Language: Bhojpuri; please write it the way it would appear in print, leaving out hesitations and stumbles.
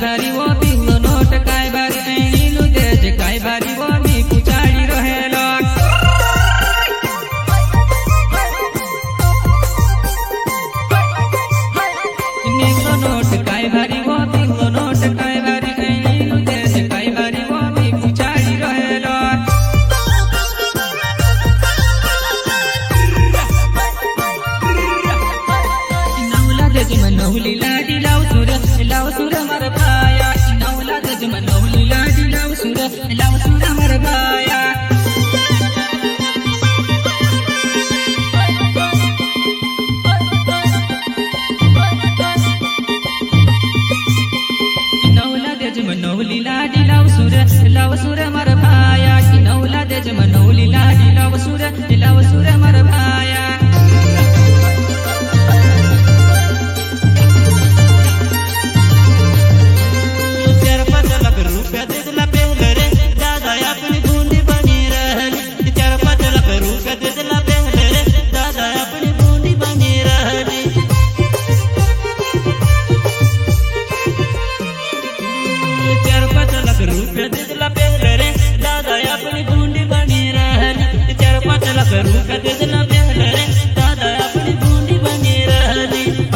भारी वो पिंगलो नोट काय भारी ऐनीलु देज काय भारी वो मी कुचाड़ी रहेलो पिंगलो नोट काय भारी वो पिंगलो नोट काय भारी ऐनीलु देज काय भारी वो मी कुचाड़ी रहेलो नवला देज मनहुली लाडी लाव सुर मर भाया नवला देज मनहुली लाडी लाव सुर मर भाया नवला देज मनहुली लाडी लाव सुर मर भाया नवला देज मनहुली लाडी लाव सुर